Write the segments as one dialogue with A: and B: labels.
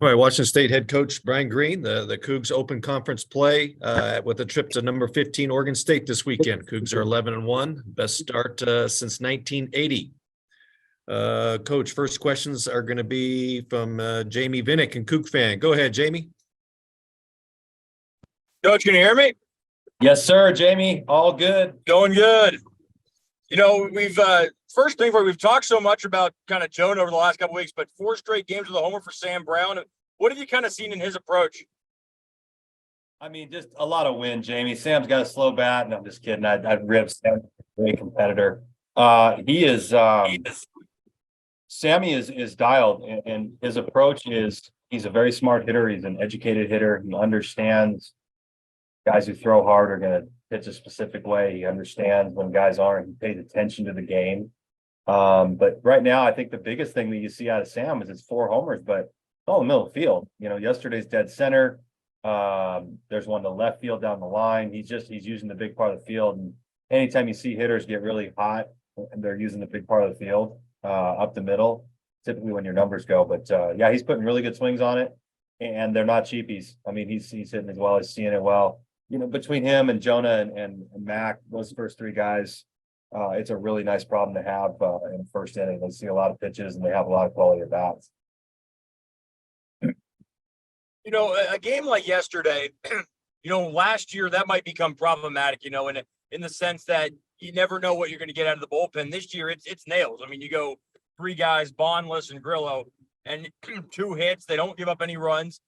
A: All right, Washington State head coach Brian Green, the Cougs open conference play with a trip to number 15 Oregon State this weekend. Cougs are 11-1, best start since 1980. Coach, first questions are going to be from Jamie Vinnick and Coug fan. Go ahead, Jamie.
B: Coach, can you hear me?
C: Yes, sir, Jamie. All good.
B: Going good. You know, we've first thing for we've talked so much about kind of Jonah over the last couple of weeks, but 4 straight games with a homer for Sam Brown. What have you kind of seen in his approach?
C: I mean, just a lot of wind, Jamie. Sam's got a slow bat, and I'm just kidding. I'd rip Sam, great competitor. Sammy is dialed, and his approach is he's a very smart hitter. He's an educated hitter. He understands guys who throw hard are going to pitch a specific way. He understands when guys aren't. He pays attention to the game. But right now, I think the biggest thing that you see out of Sam is it's 4 homers, but all in the middle of the field. You know, yesterday's dead center. There's one to left field down the line. He's using the big part of the field. And anytime you see hitters get really hot and they're using the big part of the field up the middle, typically when your numbers go. But yeah, he's putting really good swings on it, and they're not cheapies. I mean, he's hitting as well, he's seeing it well. You know, between him and Jonah and Mac, those first 3 guys, it's a really nice problem to have in the first inning. They see a lot of pitches and they have a lot of quality at bats.
B: You know, a game like yesterday, you know, last year that might become problematic, you know, in the sense that you never know what you're going to get out of the bullpen. This year, it's nails. I mean, you go 3 guys, Bondless and Grillo, and 2 hits. They don't give up any runs.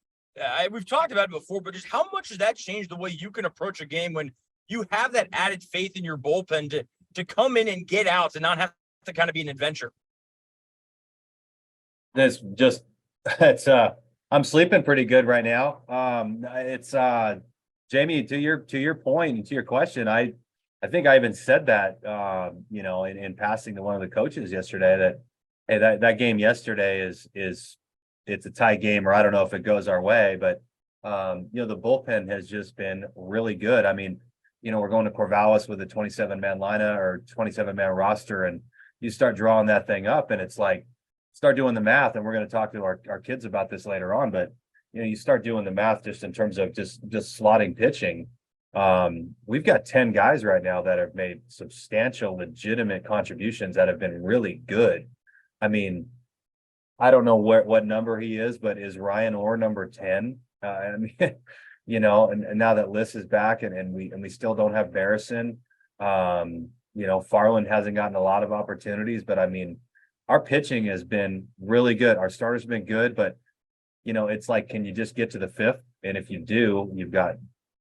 B: We've talked about it before, but just how much does that change the way you can approach a game when you have that added faith in your bullpen to come in and get outs and not have to kind of be an adventure?
C: I'm sleeping pretty good right now. It's Jamie, to your point and to your question, I think I even said that you know, in passing to one of the coaches yesterday that, hey, that game yesterday is it's a tie game, or I don't know if it goes our way, but you know, the bullpen has just been really good. I mean, you know, we're going to Corvallis with a 27-man lineup or 27-man roster, and you start drawing that thing up, and it's like, start doing the math, and we're going to talk to our kids about this later on, but you know, you start doing the math just in terms of just slotting pitching. We've got 10 guys right now that have made substantial, legitimate contributions that have been really good. I mean, I don't know what number he is, but is Ryan Orr number 10? I mean, you know, and now that Liss is back, and we still don't have Barrison. You know, Farland hasn't gotten a lot of opportunities, but I mean, our pitching has been really good. Our starters have been good, but you know, it's like, can you just get to the 5th? And if you do, you've got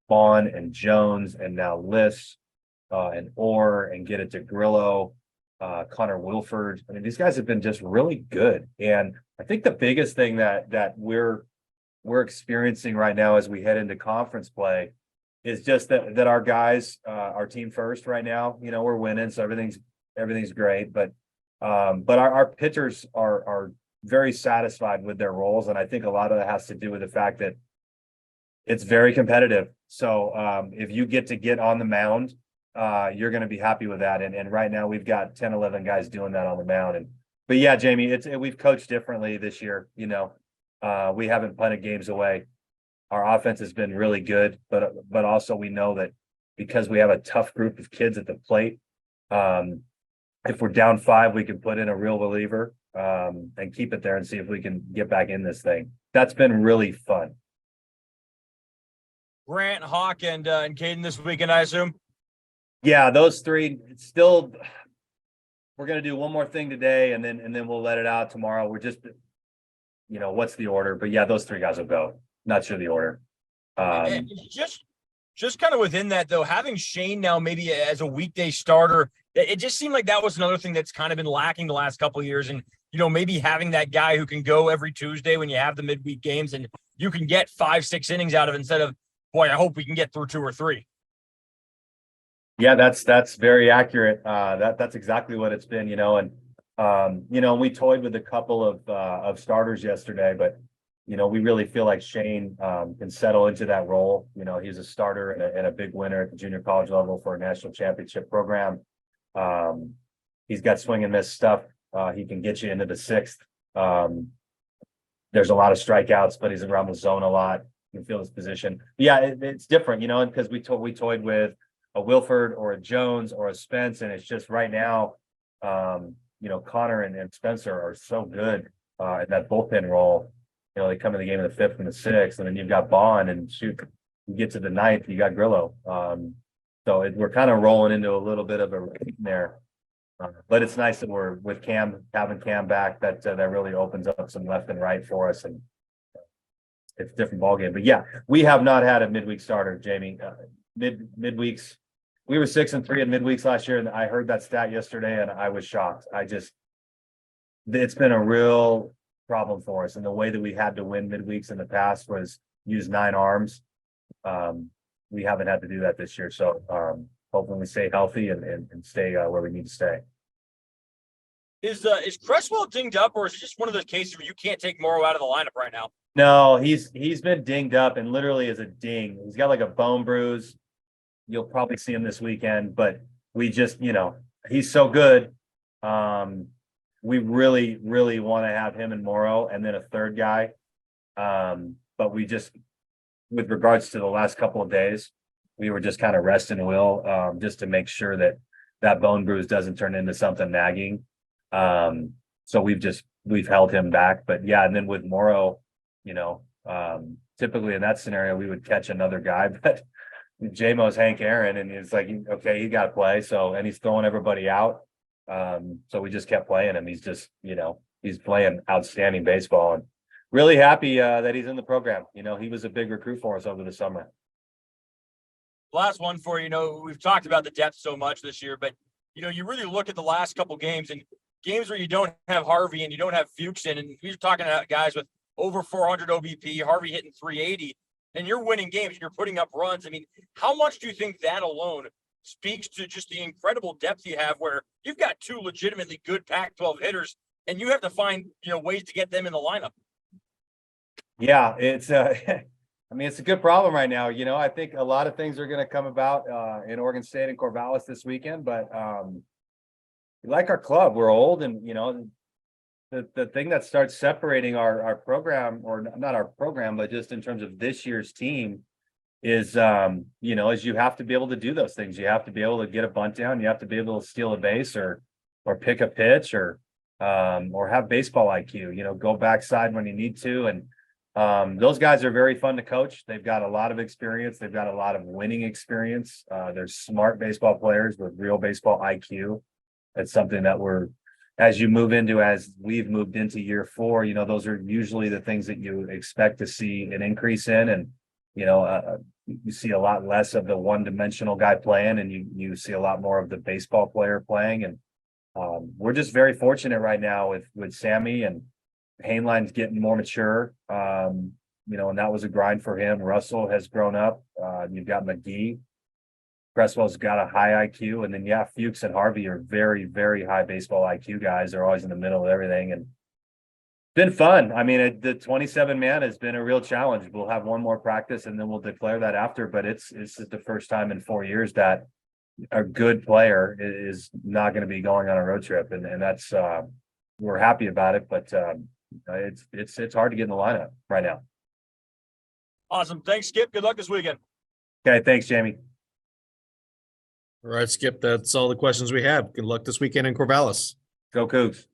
C: Vaughn and Jones and now Liss and Orr, and get it to Grillo, Connor Wilford. I mean, these guys have been just really good. And I think the biggest thing that we're experiencing right now as we head into conference play is just that our guys, our team first right now, you know, we're winning, so everything's great, but our pitchers are very satisfied with their roles. And I think a lot of that has to do with the fact that it's very competitive. So if you get on the mound, you're going to be happy with that. And right now we've got 10, 11 guys doing that on the mound. But yeah, Jamie, we've coached differently this year. You know, we haven't punted games away. Our offense has been really good, but also we know that because we have a tough group of kids at the plate, if we're down 5, we can put in a real reliever and keep it there and see if we can get back in this thing. That's been really fun.
B: Grant, Hawk, and Caden this weekend, I assume?
C: Yeah, those 3 still. We're going to do one more thing today, and then we'll let it out tomorrow. We're just, you know, what's the order? But yeah, those 3 guys will go. Not sure the order.
B: And just kind of within that, though, having Shane now maybe as a weekday starter, it just seemed like that was another thing that's kind of been lacking the last couple of years. And, you know, maybe having that guy who can go every Tuesday when you have the midweek games and you can get 5-6 innings out of it instead of, boy, I hope we can get through 2 or 3.
C: Yeah, that's very accurate. That's exactly what it's been, you know, and you know, we toyed with a couple of starters yesterday, but you know, we really feel like Shane can settle into that role. You know, he's a starter and a big winner at the junior college level for a national championship program. He's got swing and miss stuff. He can get you into the 6th. there's a lot of strikeouts, but he's around the zone a lot. You can feel his position. Yeah, it's different, because we toyed with a Wilford or a Jones or a Spence, and it's just right now, Connor and Spencer are so good in that bullpen role. They come in the game in the 5th and the 6th, and then you've got Bond, and shoot, you get to the 9th, you got Grillo. So we're kind of rolling into a little bit of a routine there. But it's nice that we're with having Cam back, that really opens up some left and right for us, and it's a different ballgame. But yeah, we have not had a midweek starter, Jamie. Midweeks, we were 6-3 in midweeks last year, and I heard that stat yesterday, and I was shocked. It's been a real problem for us, and the way that we had to win midweeks in the past was use 9 arms. We haven't had to do that this year, so hopefully we stay healthy and stay where we need to stay.
B: Is Cresswell dinged up, or is it just one of those cases where you can't take Morrow out of the lineup right now?
C: No, he's been dinged up, and literally is a ding. He's got like a bone bruise. You'll probably see him this weekend, but we just, he's so good. We really, really want to have him and Morrow, and then a third guy. But we just, with regards to the last couple of days, we were just kind of resting Will, just to make sure that bone bruise doesn't turn into something nagging. So we've held him back, but yeah. And then with Morrow, typically in that scenario, we would catch another guy, but JMO's Hank Aaron, and it's like, okay, he got to play. So, and he's throwing everybody out. So we just kept playing him. He's just, he's playing outstanding baseball, and really happy that he's in the program. He was a big recruit for us over the summer.
B: Last one for we've talked about the depth so much this year, but you really look at the last couple games, and games where you don't have Harvey and you don't have Fuchs in, and we're talking about guys with over 400 OBP, Harvey hitting 380, and you're winning games and you're putting up runs. I mean, how much do you think that alone speaks to just the incredible depth you have, where you've got 2 legitimately good Pac-12 hitters, and you have to find ways to get them in the lineup?
C: Yeah, it's it's a good problem right now. I think a lot of things are going to come about in Oregon State and Corvallis this weekend, but we like our club. We're old, and the thing that starts separating our program, or not our program, but just in terms of this year's team, is is you have to be able to do those things. You have to be able to get a bunt down. You have to be able to steal a base, or pick a pitch, or have baseball IQ. Go backside when you need to, and those guys are very fun to coach. They've got a lot of experience. They've got a lot of winning experience. They're smart baseball players with real baseball IQ. That's something that as we've moved into year 4, those are usually the things that you expect to see an increase in. And, you see a lot less of the one-dimensional guy playing, and you see a lot more of the baseball player playing. And we're just very fortunate right now with Sammy, and Hainline's getting more mature. And that was a grind for him. Russell has grown up. You've got McGee. Cresswell's got a high IQ, and then Fuchs and Harvey are very, very high baseball IQ guys. They're always in the middle of everything, and it's been fun. I mean, the 27-man has been a real challenge. We'll have one more practice, and then we'll declare that after. But it's the first time in 4 years that a good player is not going to be going on a road trip, and that's we're happy about it. But it's hard to get in the lineup right now.
B: Awesome. Thanks, Skip. Good luck this weekend.
C: Okay, thanks, Jamie.
A: All right, Skip, that's all the questions we have. Good luck this weekend in Corvallis.
C: Go Cougs.